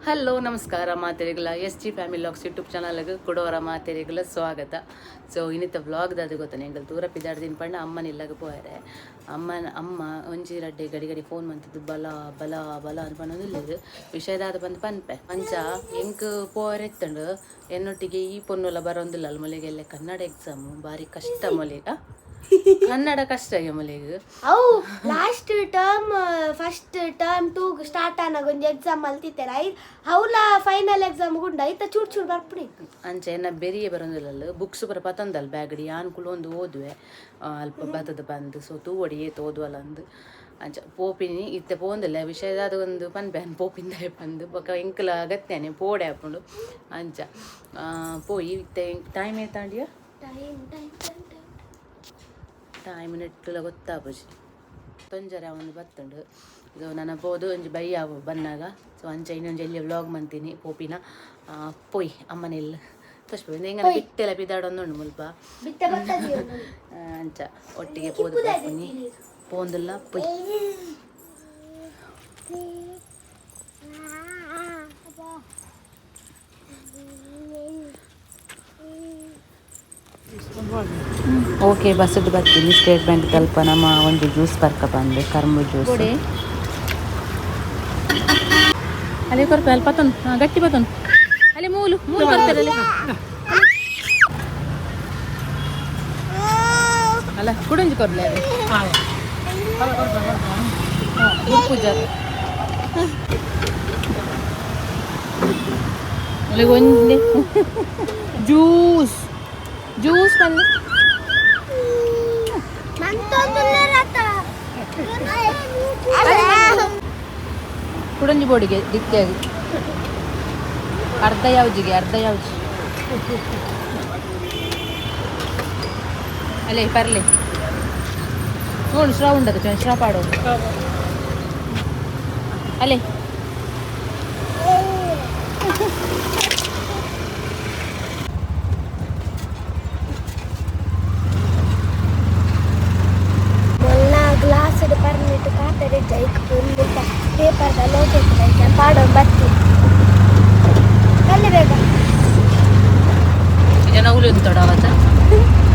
Hello ನಮಸ್ಕಾರ ಮಾತೆರೆಗಳ sgfamilyvlogs YouTube ಚಾನಲ್ಗೆ ಕೊಡೋರ ಮಾತೆರೆಗಳ ಸ್ವಾಗತ. ಸೊ ಇನ್ನಿತ್ತ ವ್ಲಾಗ್ದು ಅದು ಗೊತ್ತಾನೆ ಎಂಗಲ್ ದೂರ ಪಿದಾಡ್ದಿನ ಪಂಡ ಅಮ್ಮನ ಇಲ್ಲಾಗ ಪೋಯರೆ ಅಮ್ಮ ಒಂಜಿ ರಡ್ಡೆ ಗಡಿ ಫೋನ್ ಮಂತಿದ್ದು ಬಲ ಬಲ ಬಲ ಅಂತ ಪನ್ನೋದಿಲ್ಲ ವಿಷಯದಾದ ಬಂದು ಪನ್ಪೆ ಅಂಚ ಎಂಕ್ ಪೋಯರೆ ಎತ್ತಂಡು ಎನ್ನೊಟ್ಟಿಗೆ ಈ ಪೊನ್ನುಲ್ಲ ಬರೋದಿಲ್ಲ ಅಲ್ಲ ಮೊಲೆಗೆಲ್ಲ ಕನ್ನಡ ಎಕ್ಸಾಮು ಭಾರಿ ಕಷ್ಟ ಮೊಲೆಗ ಕನ್ನಡ ಕಷ್ಟ ಮೊಲೆಗೆ ಅವು last term first term 2 start ಆನಾಗ ಒಂದು ಎಕ್ಸಾಮ್ ಅಲ್ತಿತ್ತಾರೆ ಅವಳ ಫೈನಲ್ ಎಕ್ಸಾಮ್ ಗುಂಡ ಐತ ಚೂರು ಚೂರು ಬರ್ಪಡಿ ಅಂಚೆ ಎನ್ನ ಬೆರಿಯೇ ಬರೋದಿಲ್ಲ ಬುಕ್ಸ್ ಬರ ಪತಂದಲ್ಲ ಬ್ಯಾಗಡಿ ಆನ್ಕುಲು ಒಂದು ಓದುವೆ ಅಲ್ಪ ಬತದ ಬಂದು ಸೊ ತೂವಡಿ ಏತು ಓದುವಲ್ಲ ಅಂದು ಅಂಚ ಪೋಪಿನಿ ಇತ್ತೆ ಪೋಂದಿಲ್ಲ ವಿಷಯದ ಒಂದು ಪನ್ಪೆನ್ ಪೋಪಿಂದ ಬಂದು ಬೊಕ್ಕ ಎಂಕಲ ಅಗತ್ಯನೆ ಪೋಡೆ ಹಾಕೊಂಡು ಅಂಚ ಪೋಯಿ ಇತ್ತೆ ಟೈಮ್ ಏತಾಂಡಿಯ ಟೈಮ್ ನೆಟ್ಟಿಲ್ಲ ಗೊತ್ತಾಪುಜಿ ತೊಂದರೆ ಅವನು ಬತ್ತುಂಡು ಇದು ನನ್ನ ಬೋದು ಒಂಜಿ ಬಯ್ಯ ಬಂದಾಗ ಸೊ ಅಂಚ ಇನ್ನೊಂದು ಎಲ್ಲಿ ವ್ಲಾಗ್ ಮಂತೀನಿ ಪೋಪಿನ ಪೊಯ್ ಅಮ್ಮನೆಲ್ಲ ತೋರಿಸ್ಬೋದು ಹೆಂಗ ಬಿಟ್ಟೆಲ್ಲ ಬಿದ್ದಾಡೊಂದುಂಡು ಮುಲ್ಪ ಅಂಚ ಒಟ್ಟಿಗೆ ಪೋದು ಬರ್ತೀನಿ ಪೋಂದಿಲ್ಲ ಪೊಯ್ ಓಕೆ ಬಸ್ಸದ್ದು ಬರ್ತೀನಿ ಸ್ಟೇಟ್ ಬ್ಯಾಂಕ್ ತಲುಪ ನಮ್ಮ ಒಂದು ಜ್ಯೂಸ್ ಬರ್ಕ ಬಂದೆ ಕರ್ಮು ಜ್ಯೂಸ್ ಅಲ್ಲಿ ಕೊರ್ಪ ಅಲ್ಲಿ ಪತನ್ ಗಟ್ಟಿ ಪತನ್ ಅಲ್ಲಿ ಮೂಲು ಬರ್ತಾರಲ್ಲಿ ಅಲ್ಲ ಕುಡಂಜಿ ಕೊರ್ಲೆ ಪೂಜಾ ಅಲ್ಲಿ ಒಂದೇ ಜ್ಯೂಸ್ ಜ್ಯೂಸ್ ಬಂದು ಕುಡಂಜಿ ಬೋಡಿಗೆ ದಿಕ್ಕಾಗಿ ಅರ್ಧ ಯಾವ್ಜಿಗೆ ಅಲ್ಲೇ ಪರ್ಲೆ ನೋಡು ಶ್ರಾವ್ ಉಂಡದು ಶ್ರಾವ್ ಪಾಡೋದು ಅಲ್ಲೇ ಪರ್ಮಿಟ್ ಕಾಟರೆ ಜೈಕ್ ಪೇಪರ್ದ ಲೋಕ ಪಾಡೋ ಬರ್ತಿ ಅಲ್ಲಿ ಬೇಗ ಜನ ಉಳಿದು ತೊಡವತ್ತ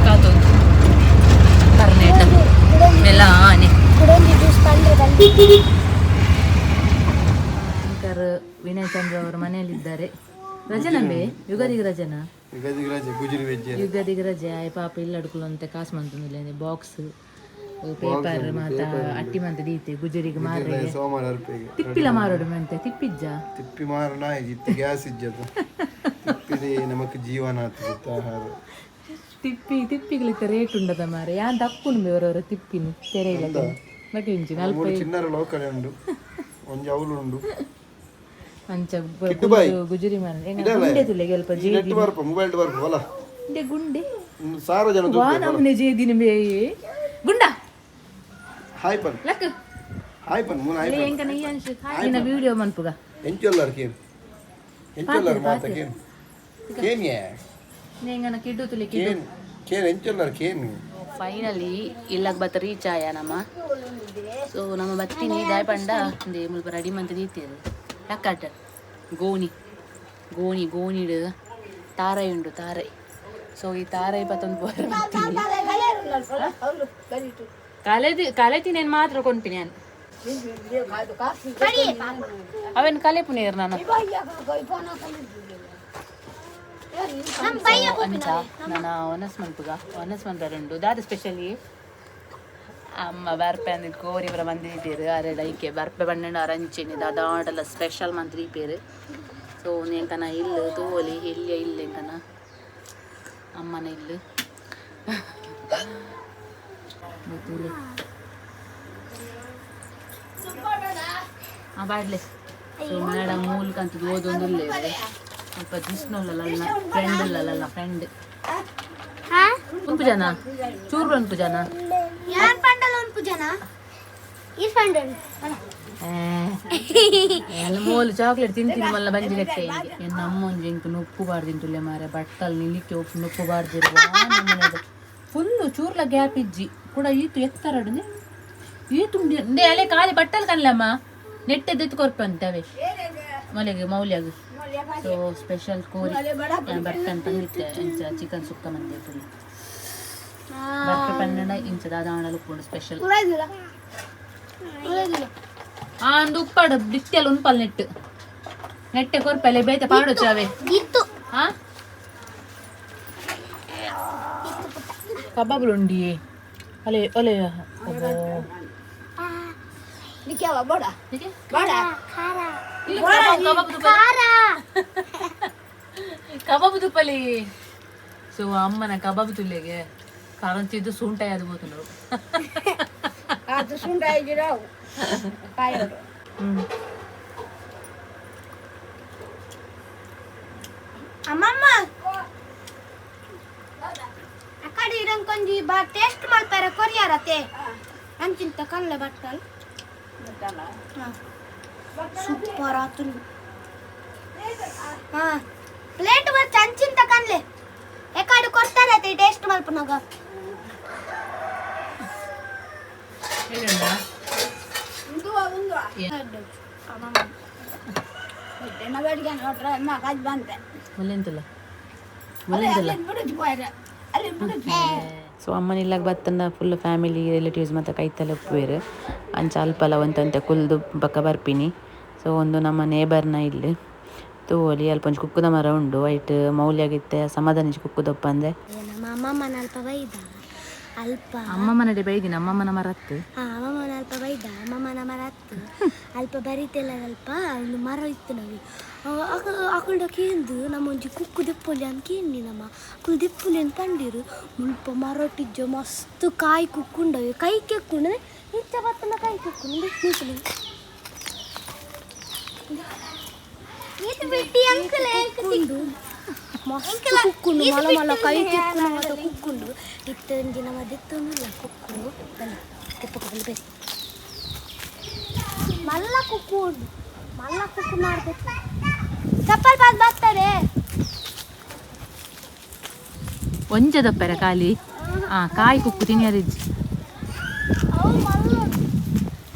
ಕಾತು ಕರ್ನೇಟ ಎಲ್ಲ ಆನೆ ಕುಡಂಜಿ ಜ್ಯೂಸ್ ತಂದ್ರೆ ಬಂದು ಶಂಕರ್ ವಿನಯ್ ಚಂದ್ರ ಅವರು ಮನೆಯಲ್ಲಿದ್ದಾರೆ ರಜನಂಬೆ ಯುಗಾದಿಗೆ ರಜನಾ ಯುಗಾದಿಗೆ ರಜೆ ಆಯ್ ಪಾಪ ಇಲ್ಲ ಅಡ್ಕುಲು ಅಂತ ಕಾಸು ಮಂತಂದಿಲ್ಲ ಬಾಕ್ಸ್ ಪೇಪರ್ ಮಾತ ಅಟ್ಟಿ ಮಂತ ದೀತೆ ಗುಜರಿಗೆ ಮಾರ್ರೆ ತಿಪ್ಪಿಲ ಮಾರೋಡು ಮೆಂತೆ ತಿಪ್ಪಿಜ್ಜ ತಿಪ್ಪಿ ಮಾರನ ಇತ್ತು ಗ್ಯಾಸ್ ಇಜ್ಜದು ತಿಪ್ಪಿದೆ ನಮಕ್ ಜೀವನ ತಿಪ್ಪಿಗಳಿಗೆ ರೇಟ್ ಉಂಡದ ಮಾರೆ ಯಾನ್ ತಪ್ಪುನು ಬೇವರವರ ತಿಪ್ಪಿನ ತೆರೆಯಿಲ್ಲ ನಟಿಂಚಿ ನಲ್ಪ ಚಿನ್ನರ ಲೋಕಲ್ ಉಂಡು ಒಂಜಿ ಅವಲು ಉಂಡು ಅಂಚ ಗುಜರಿ ಮಾರ ಗುಂಡೆ ತುಲೆ ಸ್ವಲ್ಪ ಜೇದಿ ಬರ್ಪ ಮೊಬೈಲ್ ಬರ್ಪ ಹೊಲ ಗುಂಡೆ ಸಾರ ಜನ ವಾನಮ್ನೆ ಜೇದಿನ ಬೇಯೇ ಗುಂಡ ಹಾಯ್ ಪನ್ ಲಕ್ ಹಾಯ್ ಪನ್ ಮುನ ಹಾಯ್ ಪನ್ ಎಂಕ ನೈ ಅನ್ಶ ಹಾಯಿನ ವಿಡಿಯೋ ಮನ್ಪುಗ ಎಂಚಲ್ಲರ್ ಮಾತ ಕೇನ್ ಯಾ ನೆಂಗನ ಕಿಡ್ಡು ತುಲೆ ಕಿಡ್ಡು ಕೇನ್ ಎಂಚಲ್ಲರ್ ಕೇನ್ ಫೈನಲಿ ಇಲ್ಲಕ್ ಬತ್ತ ರೀಚ್ ಆಯ ನಮ್ಮ ಸೊ ನಮ್ಮ ಬತ್ತಿನಿ ದಾಯ್ ಪಂಡ ಒಂದೇ ಮುಲ್ಪ ರೆಡಿ ಮಂತ ದೀತೇರು ಲಕ್ಕಾಟ ಗೋಣಿಡು ತಾರೈ ಉಂಡು ತಾರೈ ಸೊ ಈ ತಾರೈ ಪತ್ತೊಂದು ಕಲೆತಿನೇನು ಮಾತ್ರ ಕೊಂಡ್ಪಿನಿ ನಾನು ಅವೇನು ಕಲೆ ಪುನೀರ್ ನಾನು ಅಂಚ ನಾನು ಒನಸ್ ಮಂಪುಗ ದಾದ ಸ್ಪೆಷಲಿ ಅಮ್ಮ ಬರ್ಪೆ ಅಂದಿದ್ದು ಕೋರಿ ಬರ ಬಂದಿದ್ದೀರು ಅರೆ ಲೈಕೆ ಬರ್ಪೆ ಬಣ್ಣ ಅರಂಚಿನಿ ದಾದಾಡಲ್ಲ ಸ್ಪೆಷಲ್ ಮಂತ್ರಿ ಪೇರು ಸೊ ಎಂಕನ ಇಲ್ಲು ತೋಲಿ ಇಲ್ಲೇ ಇಲ್ಲ ಎಂಕನ ಅಮ್ಮನ ಇಲ್ಲು ಬಾಡ್ಲೆ ಸೊ ಮೇಡಮ್ ಮೂಲಕಂತ ಓದೊಂದಿಲ್ಲ ಸ್ವಲ್ಪ ಜಿಸ್ನಲ್ಲ ಫ್ರೆಂಡ್ ಇಲ್ಲಲ್ಲ ಫ್ರೆಂಡ್ ಉಂಪು ಜನ ಚೂರು ಉಂಪು ಜನ ಎಲ್ಲ ಮೂಲು ಚಾಕ್ಲೇಟ್ ತಿಂತೀನಿ ಮಲ್ಲ ಬಂದಿರಕ್ಕೆ ಎನ್ನ ಅಮ್ಮ ಒಂದು ಎಂಕು ನೊಪ್ಪು ಬಾರ್ದಿಂಟುಲ್ಲೆ ಮಾರೆ ಬಟ್ಟಲ್ ನಿಲಿಕ್ಕೆ ಉಪ್ಪು ನೊಪ್ಪು ಬಾರ್ದಿರುವ ಫುಲ್ಲು ಚೂರ್ಲ ಗ್ಯಾಪ್ ಇಜ್ಜಿ ಕೂಡ ಈತು ಎತ್ತರಡನೆ ಈತು ಅಲೆ ಖಾಲಿ ಬಟ್ಟಲ್ ಕನ್ಲಮ್ಮ ನೆಟ್ಟೆದ್ದು ಕೊರ್ಪಂತವೆ ಮಲೆಗೆ ಮೌಲ್ಯಾಗ ಸೊ ಸ್ಪೆಷಲ್ ಕೋರಿ ಬರ್ಕನ್ ತಂದಿತ್ತೆ ಇಂಚ ಚಿಕನ್ ಸುಕ್ಕ ಮಂದಿ ಫುಲ್ ಬರ್ಕೆ ಪನ್ನಡ ಇಂಚ ದಾದಾವಣಲು ಉಪ್ಪುಂಡು ಸ್ಪೆಷಲ್ ಅಂದು ಉಪ್ಪಾಡು ಬಿಟ್ಟೆಲ್ಲ ಉಂಪಲ್ ನೆಟ್ಟೆ ಕೊರ್ಪಲೆ ಬೇತೆ ಪಾಡು ಚಾವೆ ಹಾ ಕಬಾಬುಲು ಉಂಡಿಯೇ ಅಲೆ ಒಲೆ ಕಬಾಬ್ ತುಪ್ಪಲಿ ಸೊ ಅಮ್ಮನ ಕಬಾಬ್ ತುಲ್ಲೆಗೆ ಕಾರಂತಿದ್ದು ಸುಂಟಾಯಿ ಅದು ಬೋತು ನಾವು ಅಮ್ಮಮ್ಮ ಅಕ್ಕಡಿ ಇರಂಕೊಂಜಿ ಬಾ ಟೇಸ್ಟ್ ಮಾಡ್ತಾರೆ ಕೊರಿಯಾರತೆ ಅಂಚಿಂತ ಕನ್ಲೆ ಬಟ್ಟಲ್ ಸೂಪರ್ ಆತು ಹಾ ಪ್ಲೇಟ್ ಬರ್ತ ಅಂಚಿಂತ ಕನ್ಲೆ ಎಕಾಡು ಕೊಡ್ತಾರೆ ಟೇಸ್ಟ್ ಮಲ್ಪನಾಗ ಸೊ ಅಮ್ಮನ ಇಲ್ಲಾಗ ಬತ್ತನ್ನ ಫುಲ್ ಫ್ಯಾಮಿಲಿ ರಿಲೇಟಿವ್ಸ್ ಮತ್ತು ಕೈತಲ್ಲ ಉಪ್ಪುವೇರು ಅಂಚ ಅಲ್ಪಲ ಒಂತಂತೆ ಕುಲ್ದು ಬಕ್ಕ ಬರ್ಪಿನಿ ಸೊ ಒಂದು ನಮ್ಮ ನೇಬರ್ನ ಇಲ್ಲಿ ತೋಲಿ ಅಲ್ಪ ಒಂಚು ಕುಕ್ಕುದ ಮರ ಉಂಡು ವೈಟ್ ಮೌಲ್ಯಾಗಿತ್ತೆ ಸಮಾಧಾನ ಕುಕ್ಕುದಪ್ಪ ಅಂದೆ ನಮ್ಮ ಅಮ್ಮಮ್ಮನ ಅಲ್ಪ ಬೈದ ಅಲ್ಪ ಅಮ್ಮಮ್ಮನಡೆ ಬೈದಿನ ಅಮ್ಮಮ್ಮನ ಮರತ್ತು ಅಮ್ಮಮ್ಮನ ಅಲ್ಪ ಬೈದ ಅಮ್ಮಮ್ಮನ ಮರ ಹತ್ತು ಅಲ್ಪ ಬರೀತಿಲ್ಲ ಅಲ್ಪ ಒಂದು ಮರ ಇತ್ತು ನಾವು ಅಕಲ್ಡ ಕೇಂದು ನಮ್ಮ ಒಂಜಿ ಕುಕ್ಕು ದೆಪ್ಪೊಲಿ ಅಂತ ಕೇಳಿ ನಮ್ಮ ಅಕ್ಕಳು ದೆಪ್ಪೊಲಿ ಅಂತ ಪಂಡಿರು ಮುಲ್ಪ ಮರೊಟ್ಟಿಜ್ಜ ಮಸ್ತ್ ಕಾಯಿ ಕುಕ್ಕುಂಡವೆ ಕೈ ಕೆಕ್ಕೊಂಡು ಇಚ್ಚ ಬತ್ತನ ಕೈ ಕೆಕ್ಕೊಂಡು ಕುಕ್ಕೊಂಡು ಮಸ್ತ್ ಕುಕ್ಕುಂಡು ಮಲ ಮಲ ಕೈ ಕೆಕ್ಕೊಂಡು ಮತ್ತೆ ಕುಕ್ಕುಂಡು ಇತ್ತೊಂಜಿ ನಮ್ಮ ದೆತ್ತೊಂದಿಲ್ಲ ಕುಕ್ಕು ತೆಪ್ಪಕೊಂಡು ಬೇಕು ಮಲ್ಲ ಕುಕ್ಕುಂಡು ಮಲ್ಲ ಕುಕ್ಕು ಮಾಡ್ಬೇಕು ಚಪ್ಪಲ್ ಬಾದ್ ಬರ್ತಾರೆ ಒಂಜದಪ್ಪರ ಖಾಲಿ ಕಾಯಿ ಕುಕ್ಕು ತಿನ್ನಿಯರಿಜ್ಜಿ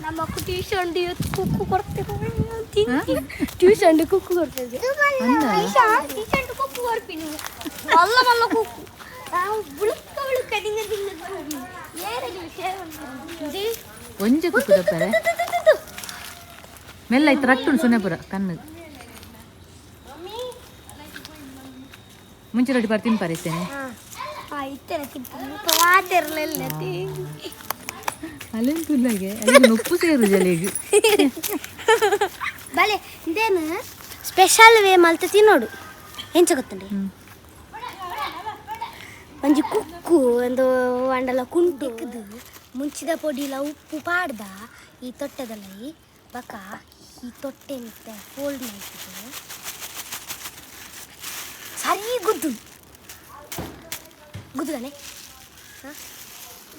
ನಮ್ಮ ಅಕ್ಕ ಟ್ಯೂಷನ್ ಕುಕ್ಕು ಕೊಡ್ತೇವೆ ಟ್ಯೂಷನ್ ಕುಕ್ಕು ಕೊಡ್ತೇವೆ ಟ್ಯೂಷನ್ ಕುಕ್ಕು ಕೊಡ್ತೀನಿ ಮಲ್ಲ ಮಲ್ಲ ಕುಕ್ಕು ನಾವು ಬುಳುಕ ಬುಳುಕ ಒಂಜ ಕುಕ್ಕುದಪ್ಪರ ಮೆಲ್ಲ ಇತ್ತು ರಟ್ಟುಂಡು ಸುನೆಪುರ ಕಣ್ಣು ಮುಂಚೆ ರೊಟ್ಟಿ ಬರ್ತೀನಿ ಪರಿಸ್ತೇನೆ ಅಲ್ಲೆಂತುಲ್ಲಾಗೆ ಅಲ್ಲಿ ಉಪ್ಪು ಸೇರು ಜಲೆಗೆ ಬಲೆ ಇದೇನು ಸ್ಪೆಷಲ್ ವೇ ಮಲ್ತ ತಿನ್ನೋಡು ಎಂಚ ಗೊತ್ತಂಡಿ ಒಂಜಿ ಕುಕ್ಕು ಒಂದು ಅಂಡಲ ಕುಂಟು ಮುಂಚಿದ ಪೊಡಿಲ ಉಪ್ಪು ಪಾಡ್ದ ಈ ತೊಟ್ಟೆದಲ್ಲಿ ಬಕ ಈ ತೊಟ್ಟೆ ನಿಂತೆ ಫೋಲ್ಡ್ ಮಾಡ್ತಿದ್ದೆ ಸರಿ ಗುದ್ದು ಗುದ್ದುಗನೆ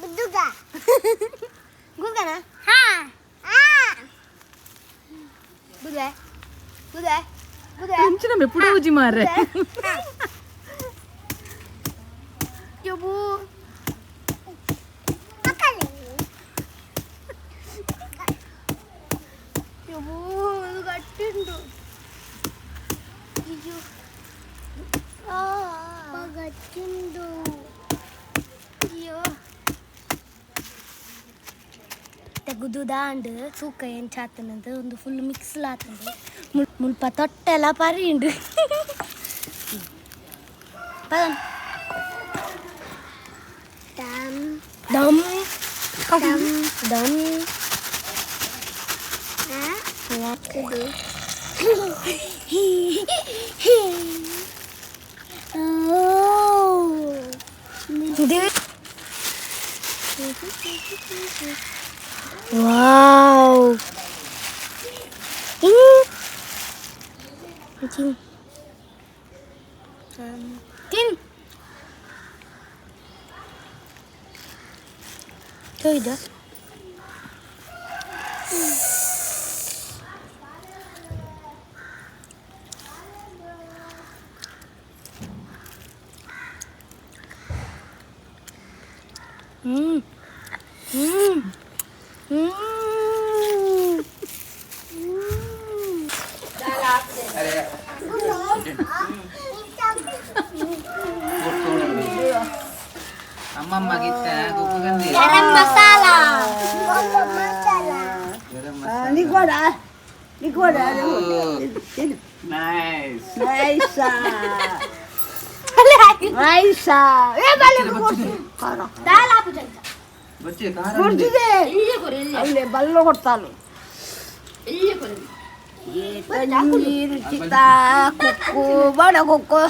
ಗುದ್ದುಗ ಗುದ್ಗನ ಗುದ್ವೆ ಗುದ್ವೆ ಗುದ್ವೆ ಅಂಚಿನ ಮೆ ಪುಡೂಜಿ ಮಾರ್ರೆ ಯಬು ಯಬು ಇದು ಗಟ್ಟಿಂಡು ಅಯ್ಯೋ ಗಟ್ಟಿಂಡು ಅಯ್ಯೋ ತೆಗುದುದಾಂಡು ತೂಕ ಏನು ಚಾತನಂದು ಒಂದು ಫುಲ್ ಮಿಕ್ಸ್ಲಾತಂದು ಮುಲ್ಪ ತೊಟ್ಟೆಲ್ಲ ಪರಿಂಡು ದಮ್ ದಮ್ ದಮ್ ಯಾಕಿದು ವಾವ್ ತಿನ್ ತಿನ್ ತೊಯ್ದ ಅಮ್ಮಮ್ಮ ಗಿತ್ತ ಕುಕ್ಕು ಗಂದಿ ಗರಂ ಮಸಾಲಾ ನೈಸ್ ಬಚ್ಚೆ ಖಾರ బల్లో కొడతాను నీరు చిత్త కుక్కు బడ కుక్కు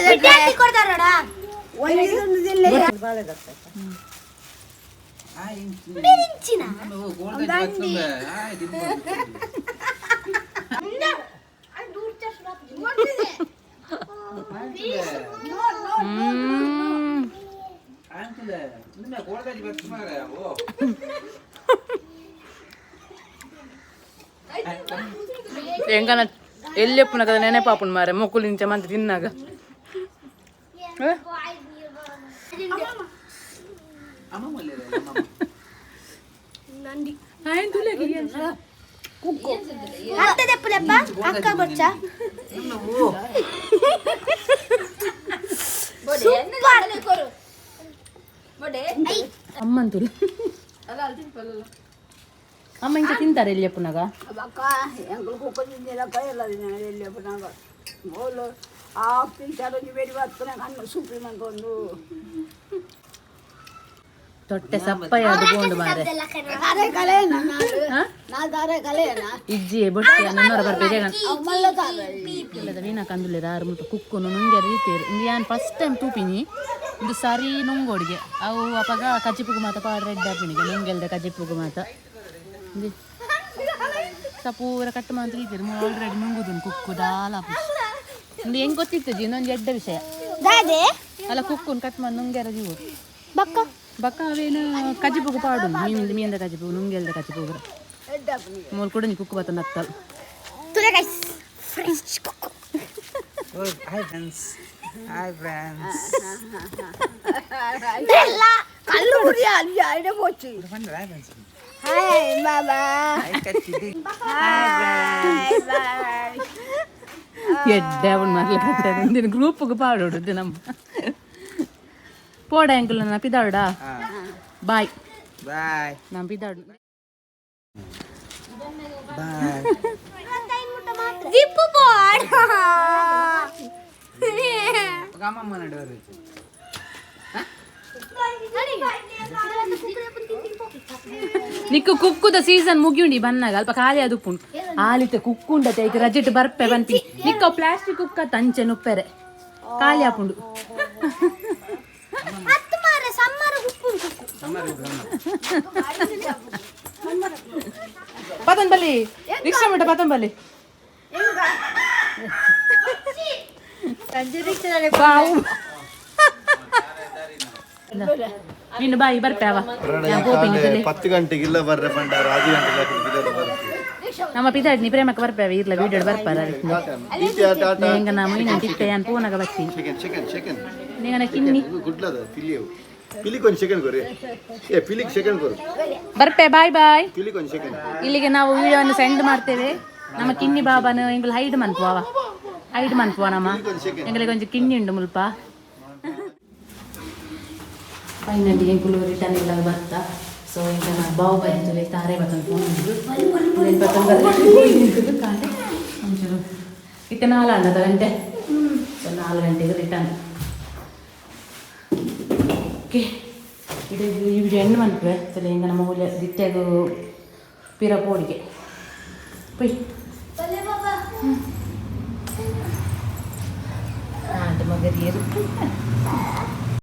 ವಿದ್ಯಾರ್ಥಿ ಕೊಡ್ತಾರಡ ಮಿರಿಂಚಿನ ఎంకన ఎల్లి చెప్పున్నా కదా నేనే పాపను మారే మొక్కులు ఇంచమంత తిన్నాక ಅತ್ತ ತೆಪ್ಪಲೆಪ್ಪ ಅಕ್ಕ ಗೊಚ್ಚ అమ్మంతులు అమ్మ ఇంకా తింటారు వెళ్ళి చెప్పున్నాగా అక్క ఎంకలు కుక్క తినేదాకా వెళ్ళదు నేను వెళ్ళిపోయినాక వాళ్ళు ఆ తింటారు వేడి పట్టుకునే కన్నా సూపిమంటుండు ತೊಟ್ಟೆ ಸಪ್ಪಯ ಅದುಕೊಂಡು ಮಾರೆ ದಾರೆ ಕಲೆನಾ ನಾ ದಾರೆ ಕಲೆನಾ ಇಜ್ಜಿ ಬೊಟ್ಟೆ ನನ್ನವರ ಬರ್ಬೇಕೆ ಮಲ್ಲ ದಾರೆ ಇಲ್ಲದ ವೀಣ ಕಂದುಲೆ ದಾರು ಮುಟ್ಟು ಕುಕ್ಕುನು ನುಂಗೆ ರೀತಿಯರು ಇಂದು ಯಾನ್ ಫಸ್ಟ್ ಟೈಮ್ ತೂಪಿನಿ ಇದು ಸರಿ ನುಂಗೋಡಿಗೆ ಅವು ಅಪಗ ಕಜಿಪುಗು ಮಾತ ಪಾಡ್ ರೆಡ್ ಹಾಪಿನಿಗೆ ನುಂಗೆಲ್ದೆ ಕಜಿಪುಗು ಮಾತ ಸಪೂರ ಕಟ್ಟು ಮಾತ್ರ ರೀತಿಯರು ಆಲ್ರೆಡಿ ನುಂಗುದು ಕುಕ್ಕು ದಾಲ ಇಂದು ಹೆಂಗ್ ಗೊತ್ತಿತ್ತು ಜಿ ಇನ್ನೊಂದು ಎಡ್ಡ ವಿಷಯ ಅಲ್ಲ ಕುಕ್ಕುನ್ ಕಟ್ ಮಾಡಿ ನುಂಗ್ಯಾರ ಜೀವು ಬಕ್ಕ ಬಕ್ಕ ಅವೇನು ಕಜಿಪುಗು ಪಾಡು ಮೀನಿಂದ ಕಜಿಪುಗು ನುಂಗೆಲ್ದೆ ಕಜಿಪುಗು ಮೂರು ಕೂಡ ನೀ ಕುಕ್ಕು ಬತ್ತ ನತ್ತಲ್ ತುಲೆ ಗೈಸ್ ಫ್ರೆಶ್ ಕುಕ್ಕು ಹಾಯ್ ಫ್ರೆಂಡ್ಸ್ ಎಲ್ಲ కళ్ళు ఉడి అది అయిన పోచి హాయ్ బాబా హాయ్ బాయ్ ಎಡ್ಡೆ ಅವನು ಮಾಡ್ಲಿಕ್ಕೆ ನಿನ್ನ ಗ್ರೂಪ್ಗೆ ಪಾಡೋಡು ನಮ್ಮ ಪೋಡ ಅಂಕಲ್ ನನ್ನ ಪಿದಾಡ ಬಾಯ್ ಬಾಯ್ ನಮ್ಮ ಪಿದಾಡು ಬಾಯ್ ದಿಪ್ಪು ಬೋರ್ಡ್ ಅಮ್ಮಮ್ಮ ನಡುವೆ ನಿಕ್ಕು ಕುಕ್ಕುದ ಸೀಸನ್ ಮುಗಿಯುಂಡಿ ಬನ್ನಾಗ ಅಲ್ಪ ಖಾಲಿ ಅದು ಉಪ್ಪುಂಡು ಆಲಿತೆ ಕುಕ್ಕುಂಡತೆ ಈಗ ರಜೆಟ್ ಬರ್ಪೆ ಬನ್ಪಿ ನಿಕ್ಕ ಪ್ಲಾಸ್ಟಿಕ್ ಕುಕ್ಕ ತಂಚೆ ನುಪ್ಪೆರೆ ಖಾಲಿ ಆಪುಂಡು ಹತ್ತು ಮಾರೆ ಸಮ್ಮರ ಉಪ್ಪುಂಟು ಪತನ್ ಬಲ್ಲಿ ರಿಕ್ಷಾ ಮಿಟ ಪತನ್ ಬಲ್ಲಿ ಬಾವು ನೀನು ಬಾಯಿ ಬರ್ಪೇವ 10 ಗಂಟೆಗೆ ಇಲ್ಲ ಬರ್ರೆ ಪಂಡ 6 ಗಂಟೆಗೆ ನಮ್ಮ ಪಿದಾಡ್ನಿ ಪ್ರೇಮಕ್ಕೆ ಬರ್ಪೇವ ಇರ್ಲ ವಿಡಿಯೋ ಬರ್ಪಾರ ಹೆಂಗ ನಮ್ಮ ನೀನು ತಿಟ್ಟೆ ನಾನು ಫೋನಾಗ ಬರ್ತೀನಿ ಚಿಕನ್ ನೀನ ಕಿನ್ನಿ ಗುಡ್ಲದ ಪಿಲಿಗೆ ಒಂದು ಸೆಕೆಂಡ್ ಕೊರಿ ಪಿಲಿಗೆ ಸೆಕೆಂಡ್ ಕೊರು ಬರ್ಪೆ ಬಾಯ್ ಬಾಯ್ ಪಿಲಿಗೆ ಒಂದು ಸೆಕೆಂಡ್ ಇಲ್ಲಿಗೆ ನಾವು ವಿಡಿಯೋವನ್ನು ಸೆಂಡ್ ಮಾಡ್ತೇವೆ ನಮ್ಮ ಕಿನ್ನಿ ಬಾಬಾನು ಎಂಗಳು ಹೈಡ್ ಮನ್ಪುವ ನಮ್ಮ ಎಂಗಳಿಗೆ ಕೊಂಚ ಕಿನ್ನಿ ಉಂಡು ಮುಲ್ಪ ಫೈನಲಿ ಎಂಕುಲು ರಿಟರ್ನ್ ಇಲ್ಲ ಬರ್ತಾ ಸೊ ಈಗ ನಾನು ಬಾವು ಬಂತು ತಾರೆ ಬತ್ತಂದು ಫೋನ್ ಬತ್ತಂದು ಕಾಂಟೆ ಒಂಚೂರು ಇತ್ತೆ 4 ಗಂಟೆ ಸೊ 4 ಗಂಟೆಗೆ ರಿಟರ್ನ್ ಓಕೆ ಇದು ಈ ವಿಡಿಯೋ ಎಂಡ್ ಮಾಡ್ತೇವೆ ಸರಿ ಹಿಂಗೆ ನಮ್ಮ ಊರ ದಿತ್ತೆಗೂ ಪಿರ ಪೋಡಿಗೆ ಪೊಯ್ ಮಗರಿಯರು